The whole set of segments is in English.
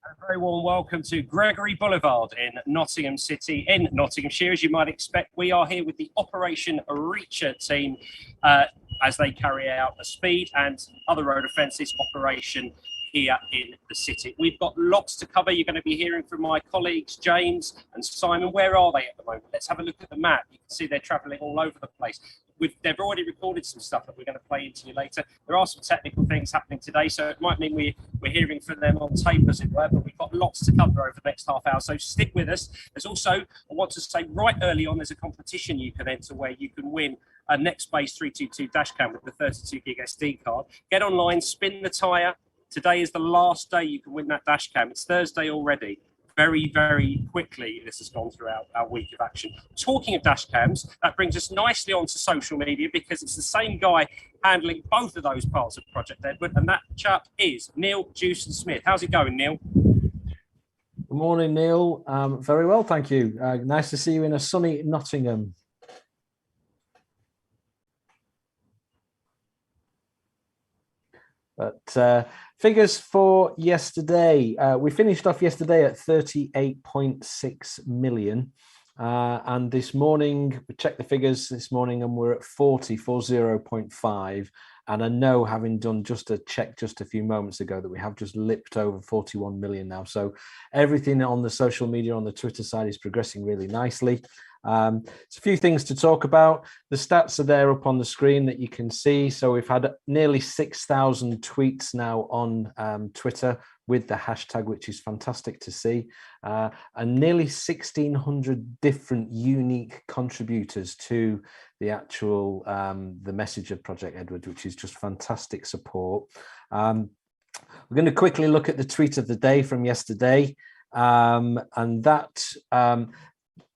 A very warm welcome to Gregory Boulevard in Nottingham City, in Nottinghamshire. As you might expect, we are here with the Operation Reacher team as they carry out a speed and other road offences operation here in the city. We've got lots to cover. You're going to be hearing from my colleagues, James and Simon. Where are they at the moment? Let's have a look at the map. You can see they're travelling all over the place. They've already recorded some stuff that we're going to play into you later. There are some technical things happening today, so it might mean we're hearing from them on tape, as it were, but we've got lots to cover over the next half hour, so stick with us. There's also, I want to say right early on, there's a competition you can enter where you can win a Nextbase 322 dashcam with the 32 gig SD card. Get online, spin the tyre. Today is the last day you can win that dashcam. It's Thursday already. Very, very quickly, this has gone throughout our week of action. Talking of dash cams, that brings us nicely onto social media because it's the same guy handling both of those parts of Project Edward, and that chap is Neil Jewson Smith. How's it going, Neil? Good morning, Neil. Very well, thank you. Nice to see you in a sunny Nottingham. But figures for yesterday, we finished off yesterday at 38.6 million. And this morning, we checked the figures this morning and we're at 40.5. And I know, having done just a check just a few moments ago, that we have just lipped over 41 million now. So everything on the social media, on the Twitter side, is progressing really nicely. It's a few things to talk about. The stats are there up on the screen that you can see. So we've had nearly 6,000 tweets now on Twitter with the hashtag, which is fantastic to see, and nearly 1,600 different unique contributors to the actual the message of Project Edward, which is just fantastic support. We're going to quickly look at the tweet of the day from yesterday, and that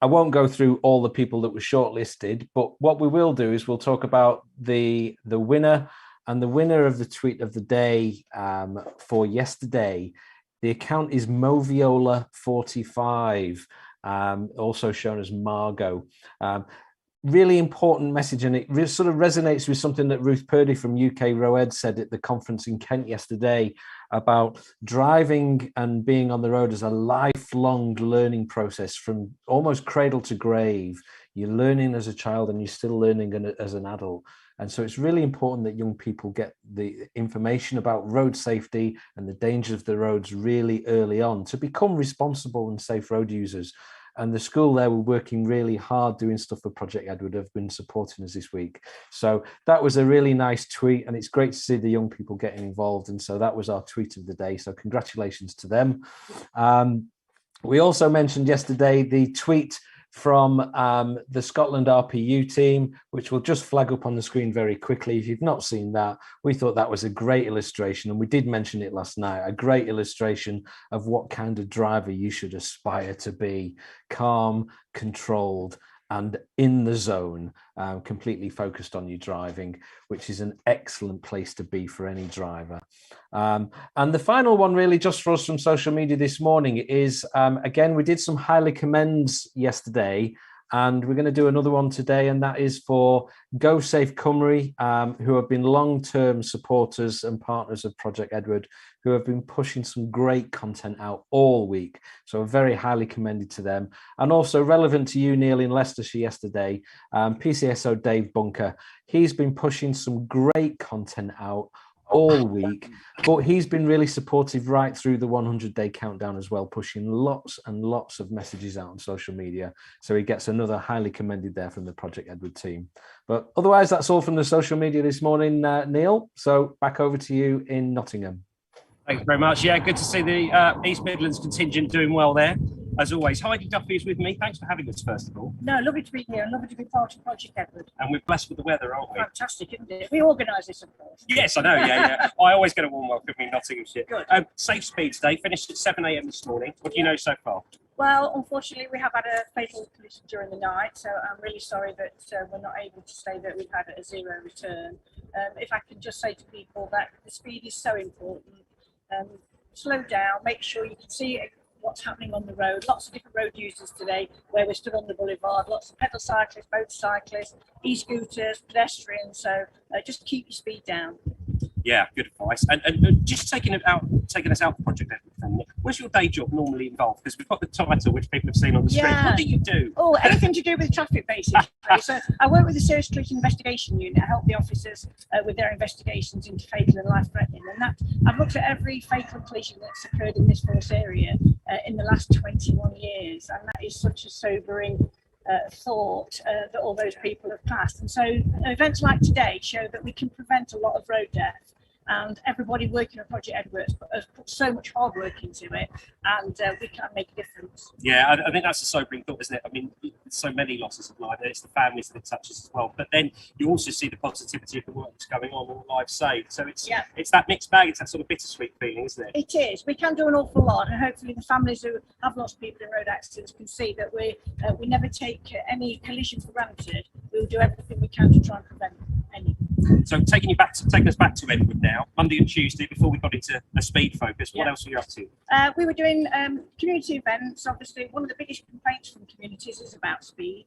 I won't go through all the people that were shortlisted, but what we will do is we'll talk about the winner. And the winner of the tweet of the day for yesterday, the account is Moviola45, also shown as Margot. Really important message, and it sort of resonates with something that Ruth Purdy from UK Roed said at the conference in Kent yesterday about driving and being on the road as a lifelong learning process from almost cradle to grave. You're learning as a child and you're still learning as an adult. And so it's really important that young people get the information about road safety and the dangers of the roads really early on to become responsible and safe road users. And the school there were working really hard doing stuff for Project Edward, have been supporting us this week. So that was a really nice tweet, and it's great to see the young people getting involved. And so that was our tweet of the day. So congratulations to them. We also mentioned yesterday the tweet from the Scotland RPU team, which will just flag up on the screen very quickly. If you've not seen that, we thought that was a great illustration, and we did mention it last night, a great illustration of what kind of driver you should aspire to be: calm, controlled, and in the zone, completely focused on your driving, which is an excellent place to be for any driver. And the final one, really, just for us from social media this morning is, again, we did some highly commends yesterday, and we're going to do another one today, and that is for Go Safe Cymru, who have been long-term supporters and partners of Project Edward, who have been pushing some great content out all week. So very highly commended to them. And also relevant to you, Neil, in Leicestershire yesterday, PCSO Dave Bunker. He's been pushing some great content out all week, but he's been really supportive right through the 100-day countdown as well, pushing lots and lots of messages out on social media. So he gets another highly commended there from the Project Edward team. But otherwise, that's all from the social media this morning, Neil. So back over to you in Nottingham. Thanks very much. Yeah, good to see the East Midlands contingent doing well there. As always, Heidi Duffy is with me. Thanks for having us, first of all. No, lovely to be here. Lovely to be part of Project Edward. And we're blessed with the weather, aren't we? Fantastic, isn't it? We organise this, of course. Yes, I know. Yeah. I always get a warm welcome in Nottinghamshire. Good. Safe Speeds Day finished at 7 a.m. this morning. What do you know so far? Well, unfortunately, we have had a fatal collision during the night, so I'm really sorry that we're not able to say that we've had a zero return. If I can just say to people that the speed is so important. Slow down, make sure you can see what's happening on the road. Lots of different road users today where we're stood on the boulevard, lots of pedal cyclists, motorcyclists, e-scooters, pedestrians, so just keep your speed down. Yeah, good advice. And just taking us out of Project Edward for coming in. What's your day job normally involved? Because we've got the title, which people have seen on the screen. Yeah. What do you do? Oh, anything to do with traffic, basically. So I work with the Serious Collision Investigation Unit. I help the officers with their investigations into fatal and life-threatening. And that I've looked at every fatal collision that's occurred in this force area in the last 21 years, and that is such a sobering thought that all those people have passed. And so events like today show that we can prevent a lot of road death. And everybody working on Project Edward has put so much hard work into it, and we can make a difference. Yeah, I think that's a sobering thought, isn't it? I mean, so many losses of life, and it's the families that it touches as well. But then you also see the positivity of the work that's going on and the lives saved. So it's that mixed bag. It's that sort of bittersweet feeling, isn't it? It is. We can do an awful lot, and hopefully the families who have lost people in road accidents can see that we never take any collision for granted. We'll do everything we can to try and prevent any. So taking us back to Edward now, Monday and Tuesday, before we got into a speed focus, what else were you up to? We were doing community events. Obviously, one of the biggest complaints from communities is about speed.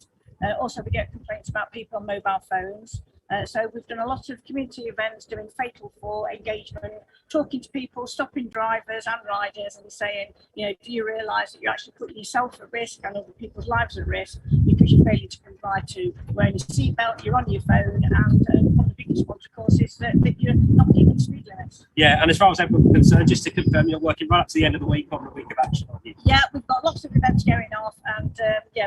Also, we get complaints about people on mobile phones. So we've done a lot of community events, doing fatal for engagement, talking to people, stopping drivers and riders and saying, you know, do you realise that you're actually putting yourself at risk and other people's lives at risk because you're failing to comply to wearing a seatbelt, you're on your phone, and one of the biggest ones, of course, is that you're not keeping speed limits. Yeah, and as far as I'm concerned, just to confirm, you're working right up to the end of the week on the week of action, aren't you? Yeah, we've got lots of events going off, and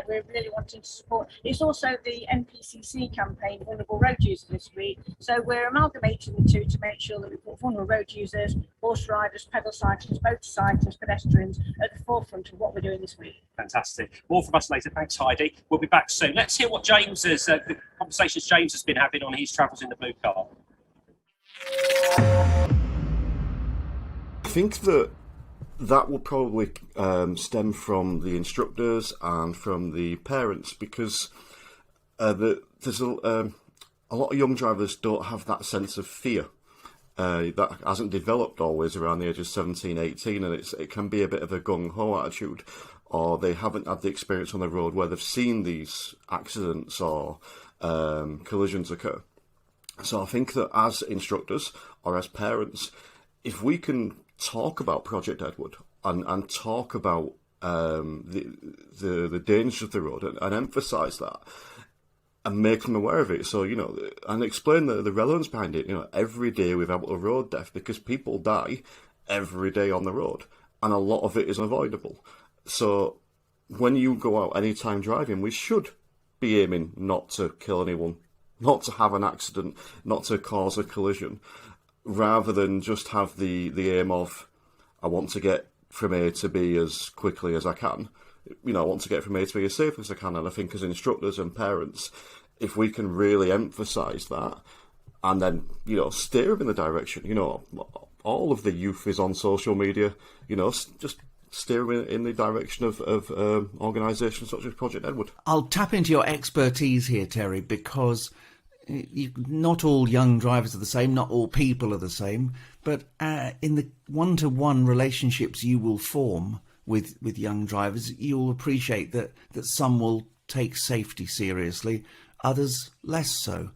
we're really wanting to support. It's also the NPCC campaign, Vulnerable Road Users, this week. So we're amalgamating the two to make sure that we put vulnerable road users, horse riders, pedal cyclists, motorcyclists, pedestrians at the forefront of what we're doing this week. Fantastic. More from us later. Thanks, Heidi. We'll be back soon. Let's hear what James has, the conversations James has been having on his travels in the blue car. I think that will probably stem from the instructors and from the parents, because there's a lot of young drivers don't have that sense of fear. That hasn't developed always around the age of 17, 18, and it can be a bit of a gung-ho attitude, or they haven't had the experience on the road where they've seen these accidents or collisions occur. So I think that as instructors or as parents, if we can talk about Project Edward and talk about the dangers of the road and emphasise that, and make them aware of it, so, you know, and explain the relevance behind it. You know, every day we've had a road death because people die every day on the road, and a lot of it is unavoidable. So when you go out anytime driving, we should be aiming not to kill anyone, not to have an accident, not to cause a collision, rather than just have the aim of, I want to get from A to B as quickly as I can. You know, I want to get from A to B as safe as I can. And I think as instructors and parents, if we can really emphasise that and then, you know, steer them in the direction, you know, all of the youth is on social media, you know, just steer them in the direction of organisations such as Project Edward. I'll tap into your expertise here, Terry, because not all young drivers are the same, not all people are the same, but in the one-to-one relationships you will form with young drivers, you'll appreciate that some will take safety seriously, others less so.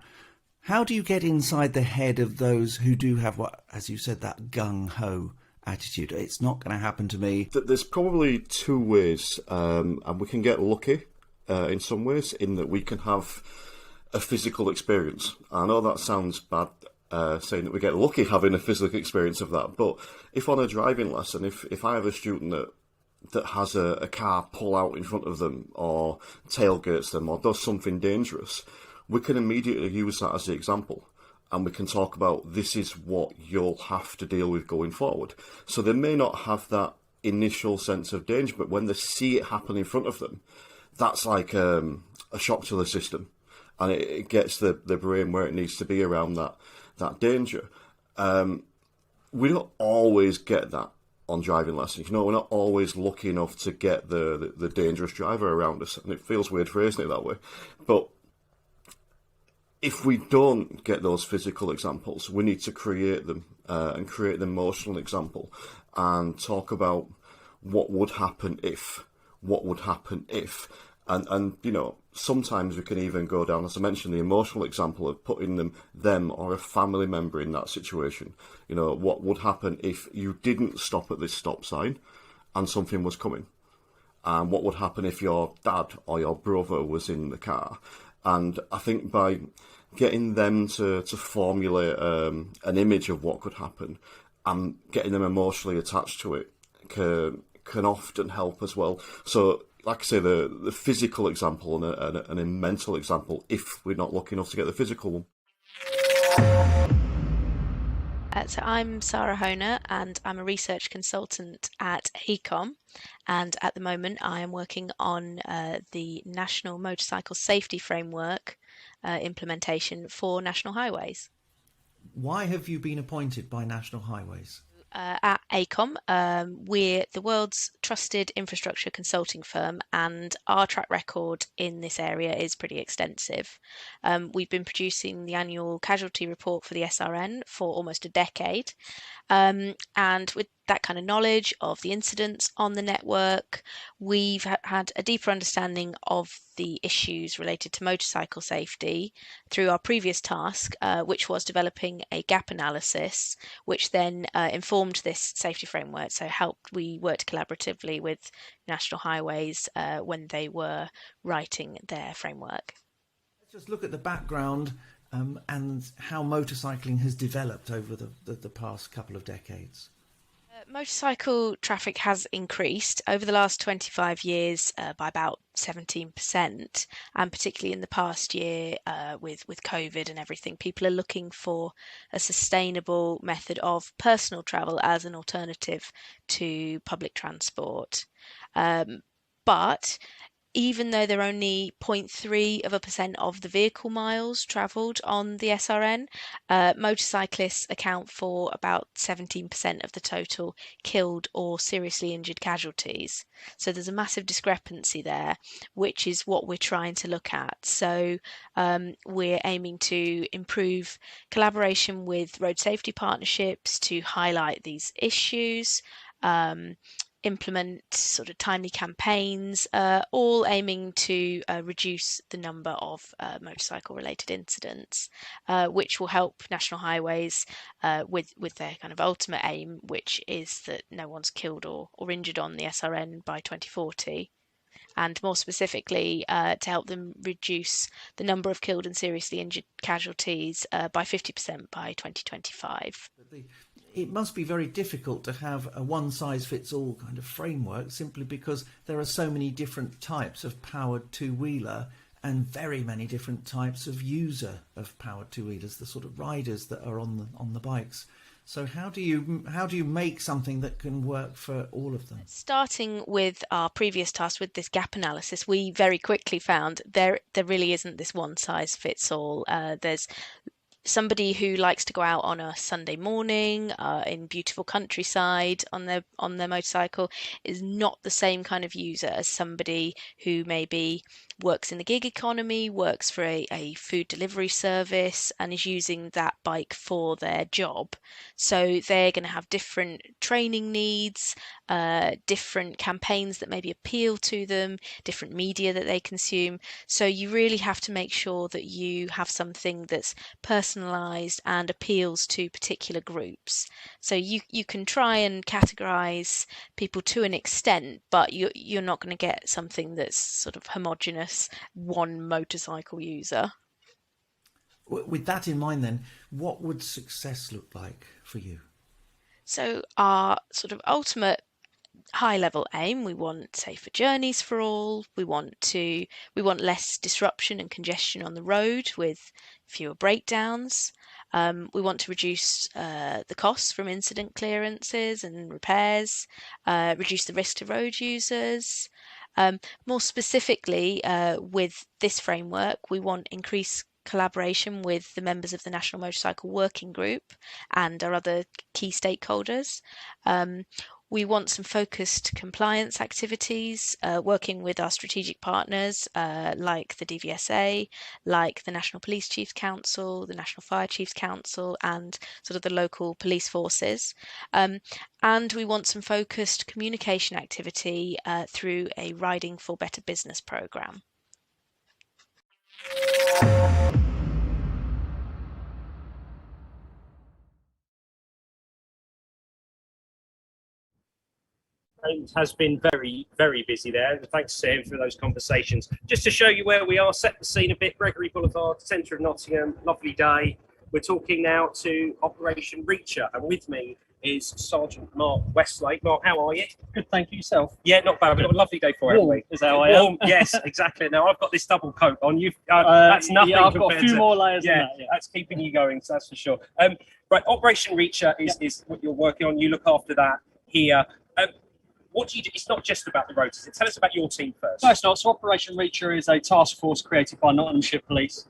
How do you get inside the head of those who do have, what, as you said, that gung-ho attitude? It's not going to happen to me. There's probably two ways, and we can get lucky in some ways, in that we can have a physical experience. I know that sounds bad, saying that we get lucky having a physical experience of that, but if on a driving lesson, if I have a student that has a car pull out in front of them or tailgates them or does something dangerous, we can immediately use that as the example, and we can talk about, this is what you'll have to deal with going forward. So they may not have that initial sense of danger, but when they see it happen in front of them, that's like a shock to the system, and it gets the brain where it needs to be around that danger. We don't always get that on driving lessons. You know, we're not always lucky enough to get the dangerous driver around us, and it feels weird phrasing it that way. But if we don't get those physical examples, we need to create them and create the emotional example and talk about what would happen if, And sometimes we can even go down, as I mentioned, the emotional example of putting them or a family member in that situation. What would happen if you didn't stop at this stop sign and something was coming? And what would happen if your dad or your brother was in the car? And I think by getting them to formulate an image of what could happen and getting them emotionally attached to it can often help as well. So, like I say, the physical example and a mental example, if we're not lucky enough to get the physical one. So I'm Sarah Honer, and I'm a research consultant at AECOM. And at the moment, I am working on the National Motorcycle Safety Framework implementation for national highways. Why have you been appointed by National Highways? At AECOM, we're the world's trusted infrastructure consulting firm, and our track record in this area is pretty extensive. We've been producing the annual casualty report for the SRN for almost a decade, and with that kind of knowledge of the incidents on the network, we've had a deeper understanding of the issues related to motorcycle safety through our previous task, which was developing a gap analysis, which then informed this safety framework. So we worked collaboratively with National Highways when they were writing their framework. Let's just look at the background and how motorcycling has developed over the past couple of decades. Motorcycle traffic has increased over the last 25 years by about 17%, and particularly in the past year with COVID and everything, people are looking for a sustainable method of personal travel as an alternative to public transport. But even though they're only 0.3% of the vehicle miles travelled on the SRN, motorcyclists account for about 17% of the total killed or seriously injured casualties. So there's a massive discrepancy there, which is what we're trying to look at. So we're aiming to improve collaboration with road safety partnerships to highlight these issues, implement sort of timely campaigns, all aiming to reduce the number of motorcycle related incidents, which will help National Highways with their kind of ultimate aim, which is that no one's killed or injured on the SRN by 2040. And more specifically, to help them reduce the number of killed and seriously injured casualties by 50% by 2025. It must be very difficult to have a one-size-fits-all kind of framework, simply because there are so many different types of powered two-wheeler and very many different types of user of powered two-wheelers, the sort of riders that are on the bikes. So how do you make something that can work for all of them? Starting with our previous task with this gap analysis, we very quickly found there really isn't this one size fits all. There's somebody who likes to go out on a Sunday morning in beautiful countryside on their motorcycle is not the same kind of user as somebody who maybe works in the gig economy, works for a food delivery service, and is using that bike for their job. So they're going to have different training needs, different campaigns that maybe appeal to them, different media that they consume. So you really have to make sure that you have something that's personalized and appeals to particular groups. So you can try and categorize people to an extent, but you're not going to get something that's sort of homogenous, one motorcycle user. With that in mind, then, what would success look like for you? So our sort of ultimate high-level aim, we want safer journeys for all. We want less disruption and congestion on the road with fewer breakdowns. We want to reduce the costs from incident clearances and repairs, reduce the risk to road users. More specifically, with this framework, we want increased collaboration with the members of the National Motorcycle Working Group and our other key stakeholders. We want some focused compliance activities, working with our strategic partners like the DVSA, like the National Police Chiefs Council, the National Fire Chiefs Council, and sort of the local police forces. And we want some focused communication activity through a Riding for Better Business programme. And has been very, very busy there. Thanks to him for those conversations. Just to show you where we are, set the scene a bit. Gregory Boulevard, centre of Nottingham, lovely day. We're talking now to Operation Reacher, and with me is Sergeant Mark Westlake. Mark, how are you? Good, thank you. Yourself? Yeah, not bad. We've got a lovely day for it, haven't we? Is that how I am? Warm, yes, exactly. Now, I've got this double coat on. That's nothing. Yeah, I've got a compared few to- more layers Yeah, than that. Yeah. that's keeping you going, so that's for sure. Right, Operation Reacher is what you're working on. You look after that here. What do you do? It's not just about the rotors. Tell us about your team first. No, it's not. So Operation Reacher is a task force created by Nottinghamshire Police.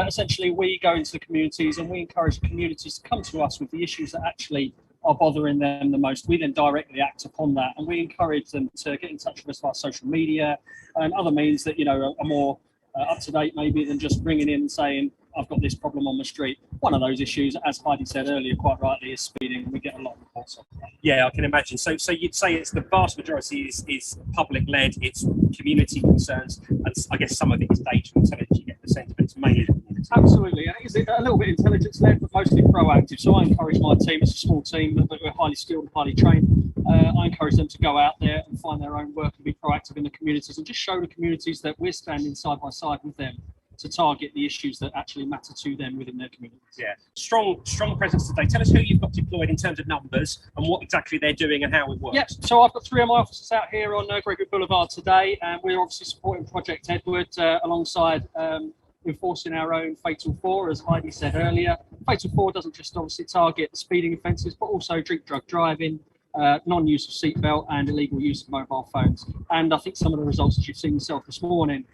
Essentially, we go into the communities and we encourage communities to come to us with the issues that actually are bothering them the most. We then directly act upon that, and we encourage them to get in touch with us via social media and other means that are more up to date maybe than just ringing in and saying, I've got this problem on the street. One of those issues, as Heidi said earlier, quite rightly, is speeding, and we get a lot of reports on that. Yeah, I can imagine. So you'd say it's the vast majority is public-led, it's community concerns, and I guess some of it is data intelligence. You get the sense, but it's mainly the community. Absolutely. It's a little bit intelligence-led, but mostly proactive. So I encourage my team, it's a small team, but we're highly skilled and highly trained. I encourage them to go out there and find their own work and be proactive in the communities and just show the communities that we're standing side by side with them to target the issues that actually matter to them within their communities. Yeah, strong presence today. Tell us who you've got deployed in terms of numbers and what exactly they're doing and how it works. Yes, so I've got 3 of my officers out here on Gregory Boulevard today, and we're obviously supporting Project Edward alongside enforcing our own Fatal 4, as Heidi said earlier. Fatal 4 doesn't just obviously target the speeding offences, but also drink, drug driving, non-use of seatbelt and illegal use of mobile phones. And I think some of the results that you've seen yourself this morning,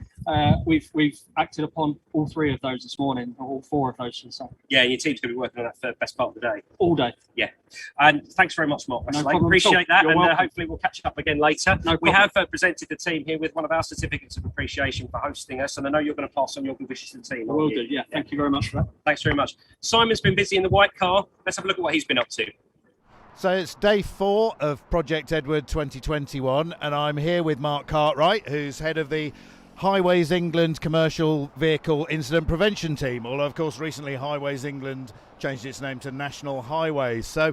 we've acted upon all 3 of those this morning, or all 4 of those, should I say. Yeah, your team's going to be working on that for the best part of the day. All day. Yeah. And thanks very much, Mark. No I problem appreciate at all. that. You're And welcome. hopefully we'll catch up again later. No We problem. have presented the team here with one of our certificates of appreciation for hosting us. And I know you're going to pass on your good wishes to the team. I aren't will you? do, yeah. Thank you very much for that. Thanks very much. Simon's been busy in the white car. Let's have a look at what he's been up to. So it's day 4 of Project Edward 2021, and I'm here with Mark Cartwright, who's head of the Highways England Commercial Vehicle Incident Prevention Team, although of course recently Highways England changed its name to National Highways. So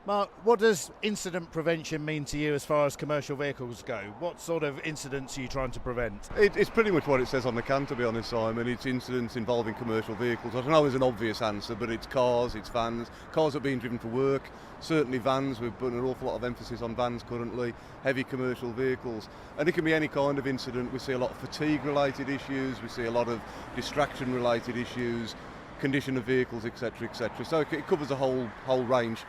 Mark, what does incident prevention mean to you as far as commercial vehicles go? What sort of incidents are you trying to prevent? It's pretty much what it says on the can, to be honest, Simon. It's incidents involving commercial vehicles. I don't know it's an obvious answer, but it's cars, it's vans. Cars are being driven for work, certainly vans. We're putting an awful lot of emphasis on vans currently, heavy commercial vehicles. And it can be any kind of incident. We see a lot of fatigue-related issues, we see a lot of distraction-related issues, condition of vehicles, etc., etc. So it covers a whole range.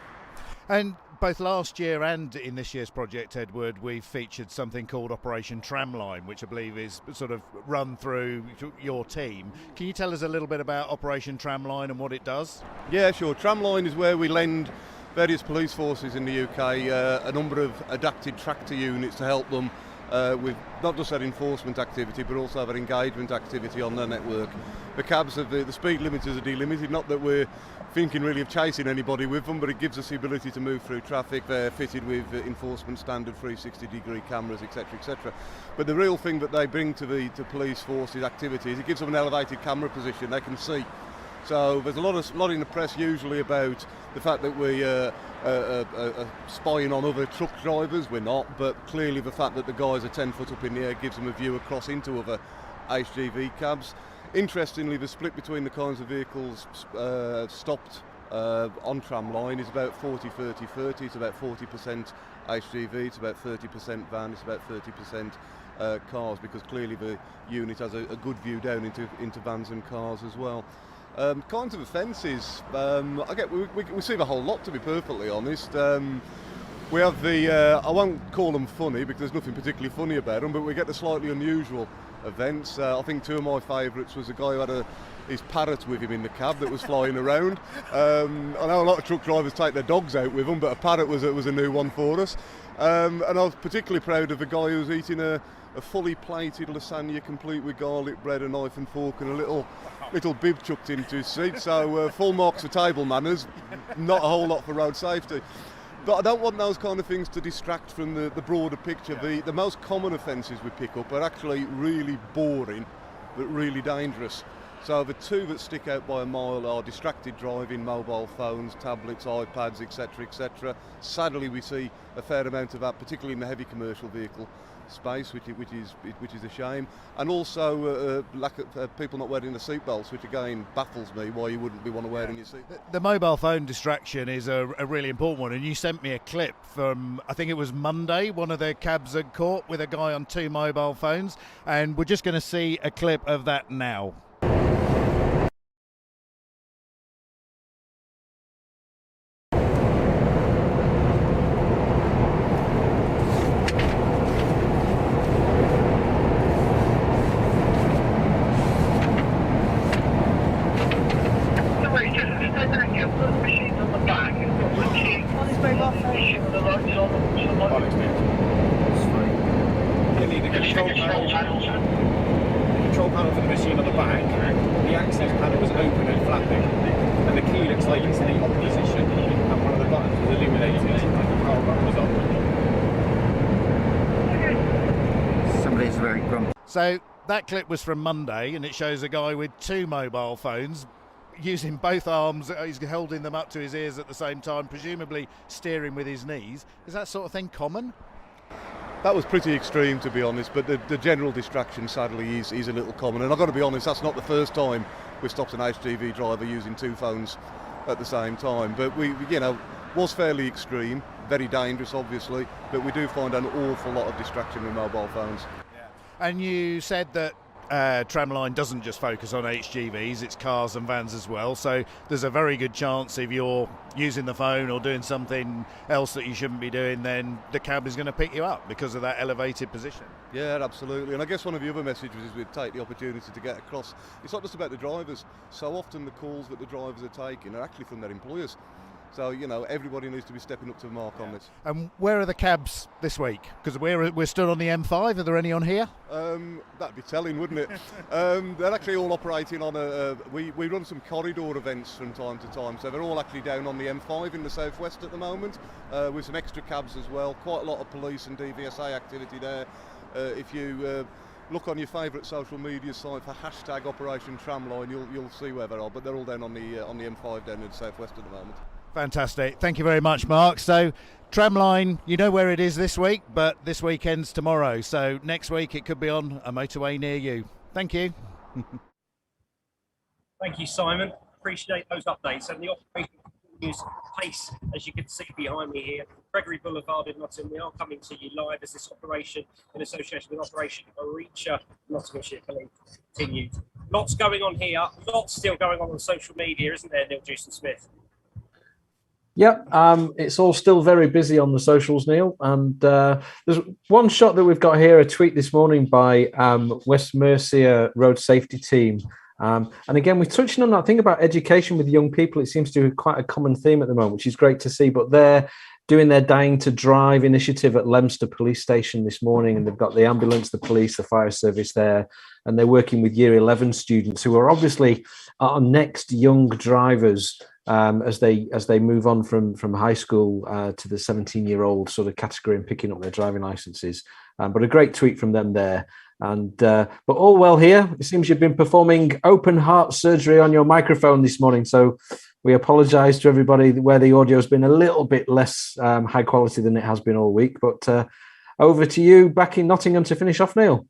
And both last year and in this year's Project Edward, we've featured something called Operation Tramline, which I believe is sort of run through your team. Can you tell us a little bit about Operation Tramline and what it does? Yeah, sure. Tramline is where we lend various police forces in the UK a number of adapted tractor units to help them with not just their enforcement activity but also their engagement activity on their network. The cabs of the speed limiters are delimited, not that we're thinking really of chasing anybody with them, but it gives us the ability to move through traffic. They're fitted with enforcement standard 360-degree cameras, etc., etc. But the real thing that they bring to the police forces activity is it gives them an elevated camera position. They can see. So there's a lot in the press usually about the fact that we are spying on other truck drivers. We're not, but clearly the fact that the guys are 10 foot up in the air gives them a view across into other HGV cabs. Interestingly, the split between the kinds of vehicles stopped on Tramline is about 40-30-30. It's about 40% HGV, it's about 30% van, it's about 30% cars, because clearly the unit has a good view down into vans and cars as well. Kinds of offences, we see the whole lot, to be perfectly honest. We have I won't call them funny because there's nothing particularly funny about them, but we get the slightly unusual events. I think two of my favourites was a guy who had his parrot with him in the cab that was flying around. I know a lot of truck drivers take their dogs out with them, but a parrot was a new one for us. And I was particularly proud of a guy who was eating a fully plated lasagna complete with garlic bread, a knife and fork and a little bib chucked into his seat. So full marks for table manners, not a whole lot for road safety. But I don't want those kind of things to distract from the broader picture. The most common offences we pick up are actually really boring but really dangerous. So the two that stick out by a mile are distracted driving, mobile phones, tablets, iPads, etc., etc. Sadly, we see a fair amount of that, particularly in the heavy commercial vehicle space, which is a shame, and also lack of people not wearing the seatbelts, which again baffles me why you wouldn't be want to wearing your seatbelt. The mobile phone distraction is a really important one, and you sent me a clip from, I think it was Monday, one of the cabs had caught with a guy on 2 mobile phones, and we're just going to see a clip of that now. Control panel for the machine on the back, the access panel was open and flapping, and the key looks like it's in the off position, and one of the buttons was illuminated, and the power button was on. Somebody's very grumpy. So that clip was from Monday, and it shows a guy with 2 mobile phones, using both arms. He's holding them up to his ears at the same time, presumably steering with his knees. Is that sort of thing common? That was pretty extreme, to be honest, but the general distraction sadly is a little common, and I've got to be honest, that's not the first time we've stopped an HGV driver using 2 phones at the same time. But we was fairly extreme, very dangerous obviously, but we do find an awful lot of distraction with mobile phones. Yeah. And you said that Tramline doesn't just focus on HGVs, it's cars and vans as well, so there's a very good chance if you're using the phone or doing something else that you shouldn't be doing, then the cab is going to pick you up because of that elevated position. Yeah, absolutely. And I guess one of the other messages is we'd take the opportunity to get across, it's not just about the drivers. So often the calls that the drivers are taking are actually from their employers. So, everybody needs to be stepping up to the mark on this. And where are the cabs this week? Because we're still on the M5. Are there any on here? That'd be telling, wouldn't it? They're actually all operating on we run some corridor events from time to time. So they're all actually down on the M5 in the southwest at the moment, with some extra cabs as well. Quite a lot of police and DVSA activity there. If you look on your favourite social media site for hashtag Operation Tramline, you'll see where they are. But they're all down on the M5 down in the southwest at the moment. Fantastic. Thank you very much, Mark. So, Tramline, you know where it is this week, but this week ends tomorrow. So, next week it could be on a motorway near you. Thank you. Thank you, Simon. Appreciate those updates. And the operation continues pace, as you can see behind me here. Gregory Boulevard in Nottingham. We are coming to you live as this operation, in association with Operation Reacher, Nottinghamshire Police, continues. Lots going on here. Lots still going on social media, isn't there, Neil Jewson-Smith? Yep, it's all still very busy on the socials, Neil. And there's one shot that we've got here, a tweet this morning by West Mercia Road Safety Team. And again, we're touching on that thing about education with young people. It seems to be quite a common theme at the moment, which is great to see. But they're doing their Dying to Drive initiative at Leominster Police Station this morning. And they've got the ambulance, the police, the fire service there. And they're working with Year 11 students who are obviously our next young drivers as they move on from high school to the 17-year-old sort of category and picking up their driving licenses. But a great tweet from them there. And but all well here. It seems you've been performing open heart surgery on your microphone this morning. So we apologise to everybody where the audio has been a little bit less high quality than it has been all week. But over to you back in Nottingham to finish off, Neil.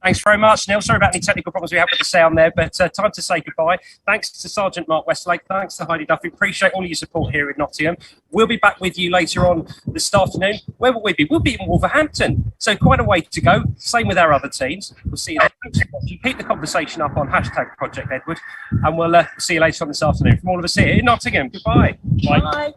Thanks very much, Neil. Sorry about any technical problems we had with the sound there, but time to say goodbye. Thanks to Sergeant Mark Westlake. Thanks to Heidi Duffy. Appreciate all your support here in Nottingham. We'll be back with you later on this afternoon. Where will we be? We'll be in Wolverhampton. So quite a way to go. Same with our other teams. We'll see you there. Thanks for watching. Keep the conversation up on hashtag Project Edward. And we'll see you later on this afternoon. From all of us here in Nottingham. Goodbye. Bye. Bye.